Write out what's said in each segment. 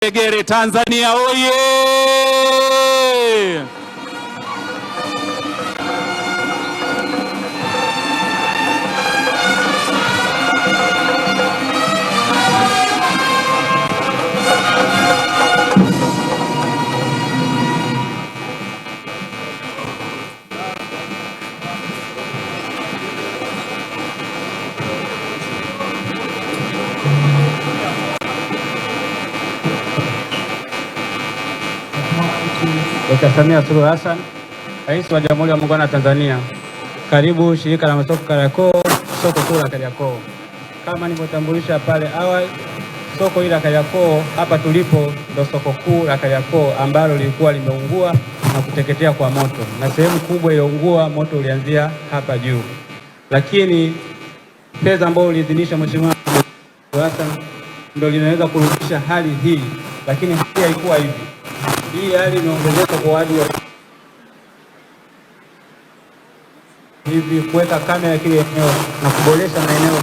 Vigeregere Tanzania oye! Dkt. Samia Suluhu Hassan, Rais wa Jamhuri ya Muungano wa Tanzania. Karibu shirika la masoko Kariakoo, soko kuu la Kariakoo. Kama nilivyotambulisha pale awali, soko hili la Kariakoo hapa tulipo ndo soko kuu la Kariakoo ambalo lilikuwa limeungua na kuteketea kwa moto, na sehemu kubwa iliyoungua moto ulianzia hapa juu, lakini fedha ambayo uliidhinisha Mheshimiwa Hassan ndio linaweza kurudisha hali hii, lakini hali haikuwa hivi. Hii hali imeongezeka kwa wadi wa hivi kuweka kamera kile eneo na kuboresha maeneo.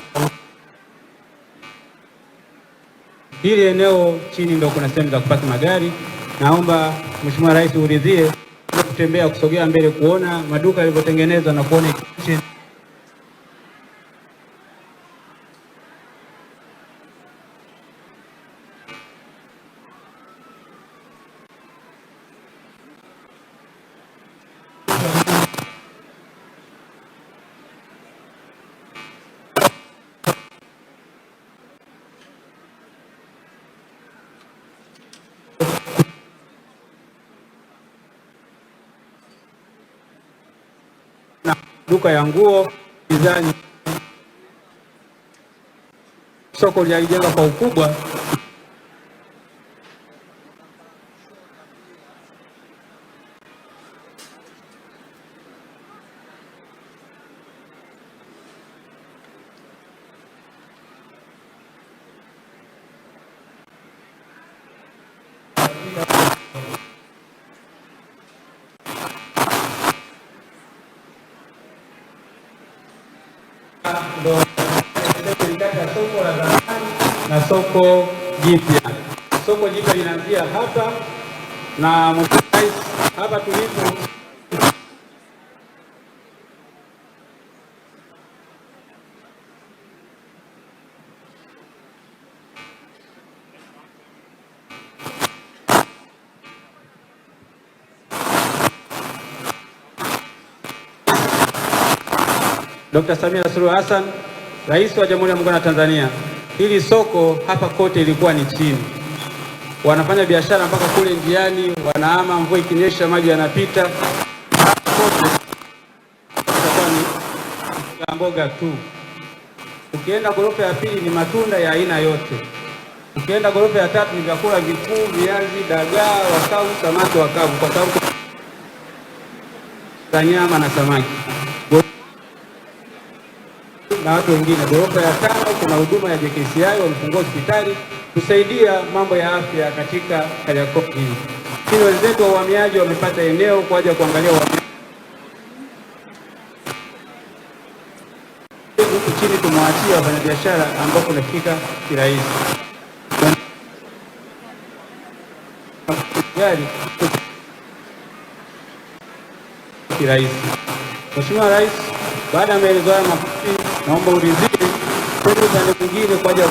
Hili eneo chini ndio kuna sehemu za kupaki magari. Naomba Mheshimiwa Rais uridhie kutembea kusogea mbele kuona maduka yalivyotengenezwa na kuona na duka ya nguo bidhaa. Soko lilijenga kwa ukubwa soko la zamani na soko jipya. Soko jipya linaanzia hapa na Mheshimiwa Rais hapa tulipo Dkt. Samia Suluhu Hassan, Rais wa Jamhuri ya Muungano wa Tanzania. Hili soko hapa kote ilikuwa ni chini, wanafanya biashara mpaka kule njiani, wanahama, mvua ikinyesha maji yanapita. Hapa kote itakuwa ni mboga tu. Ukienda ghorofa ya pili ni matunda ya aina yote. Ukienda ghorofa ya tatu ni vyakula vikuu, viazi, dagaa, wakavu, samaki wakavu, kwa sababu za nyama na samaki na watu wengine. Ghorofa ya tano kuna huduma ya JKCI, wamefungua hospitali kusaidia mambo ya afya katika Kariakoo hii. Lakini wenzetu wa uhamiaji wamepata eneo kwa ajili ya kuangalia uhamiaji. Huku chini tumewaachia wafanyabiashara ambao kunafika kirahisi kirahisi. Mheshimiwa Rais, baada ya maelezo haya mafupi, naomba uridhie kwenye upande mwingine kwa ajili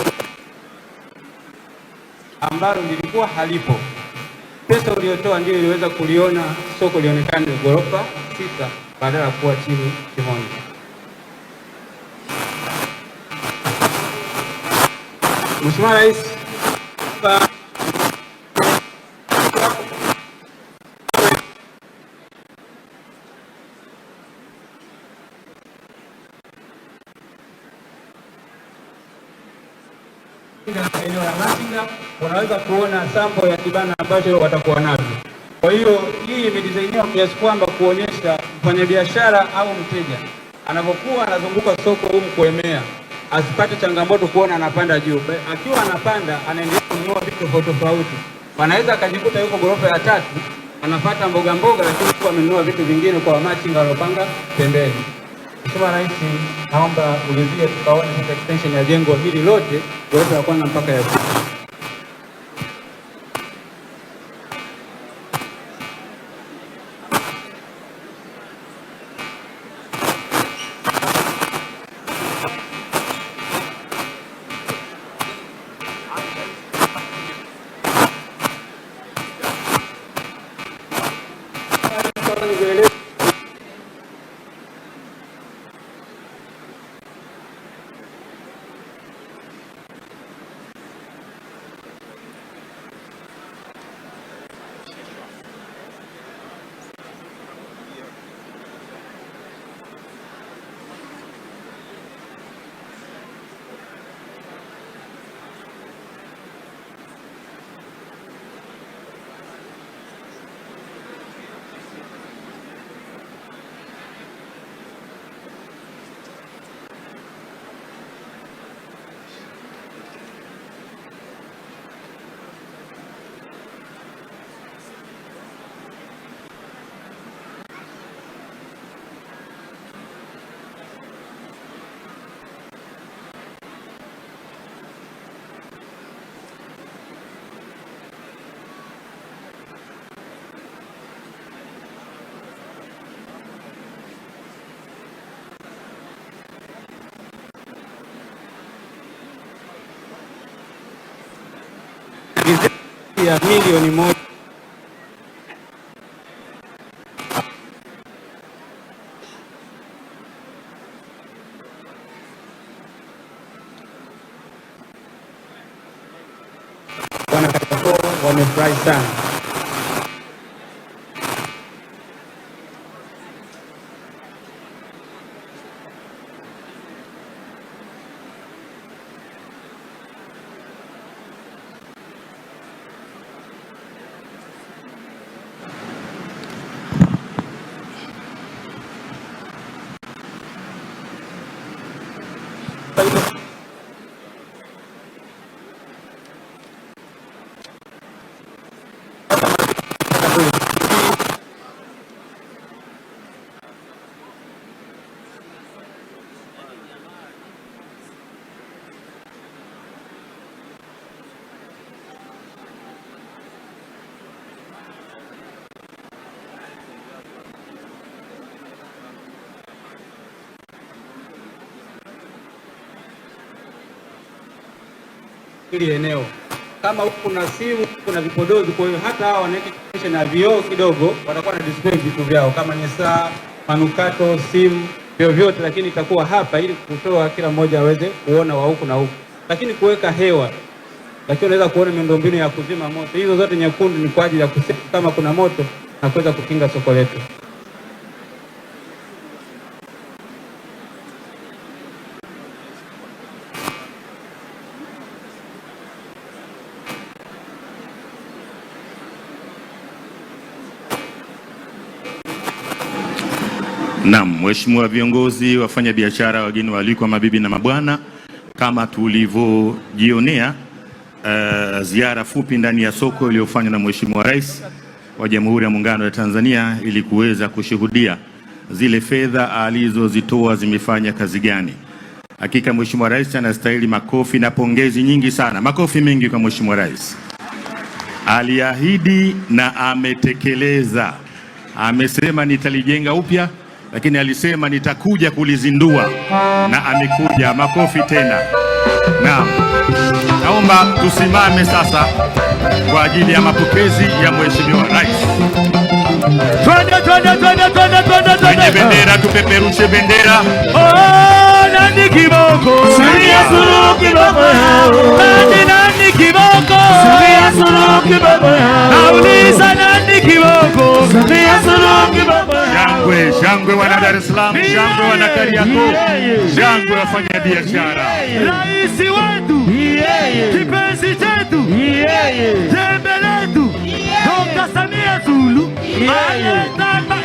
ambalo lilikuwa halipo. Pesa uliyotoa ndio iliweza kuliona soko lionekane ghorofa 6 badala ya kuwa chini kimoja. Mheshimiwa Rais, eneo la Machinga unaweza kuona sample ya kibanda ambacho watakuwa navyo. Kwa hiyo hii imedesainiwa kiasi kwamba kuonyesha mfanyabiashara au mteja anapokuwa anazunguka soko humu kuemea asipate changamoto kuona anapanda juu. Akiwa anapanda anaendelea kununua vitu tofauti. Anaweza akajikuta yuko ghorofa ya 3 anapata mboga, lakini kwa amenunua vitu vingine kwa Machinga waliopanga pembeni. Mheshimiwa Rais, naomba ulizie tukaone extension ya jengo hili lote ghorofa ya kwanza mpaka ya pili. ya milioni 1 wana Kariakoo wamefurahi sana. Ili eneo kama huku kuna simu, kuna vipodozi, kwa hiyo hata hao wanaweka na vioo kidogo, watakuwa na display vitu vyao kama ni saa, manukato, simu, vyovyote, lakini itakuwa hapa ili kutoa kila mmoja aweze kuona wa huku na huku, lakini kuweka hewa, lakini unaweza kuona miundombinu ya kuzima moto. Hizo zote nyekundu ni kwa ajili ya kusema kama kuna moto na kuweza kukinga soko letu. Naam, Mheshimiwa viongozi, wafanya biashara, wageni waalikwa, mabibi na mabwana, kama tulivyojionea ziara fupi ndani ya soko iliyofanywa na Mheshimiwa Rais wa Jamhuri ya Muungano wa Tanzania ili kuweza kushuhudia zile fedha alizozitoa zimefanya kazi gani. Hakika Mheshimiwa Rais anastahili makofi na pongezi nyingi sana. Makofi mengi kwa Mheshimiwa Rais. Aliahidi na ametekeleza. Amesema nitalijenga upya, lakini alisema nitakuja kulizindua na amekuja. Makofi tena. Naam. Naomba tusimame sasa kwa ajili ya mapokezi ya Mheshimiwa Rais. Twende bendera, tupeperushe bendera. Oh, nani kiboko? Samia Suluhu kiboko yao. Nani kiboko? Samia Suluhu kiboko yao. Nauliza nani kiboko? Samia Suluhu kiboko yao. Shangwe, shangwe wana Dar es Salaam, shangwe wana Kariakoo, shangwe wafanya biashara. Rais wetu, kipenzi chetu, jembe letu, Dr. Samia Suluhu. Tamba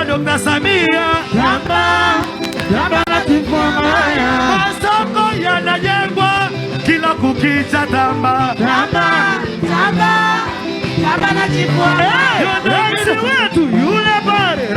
Dr. Samia. Tamba na tifomaya. Masoko yanajengwa kila kukicha tamba. Tamba na tifomaya. Rais wetu yule pale.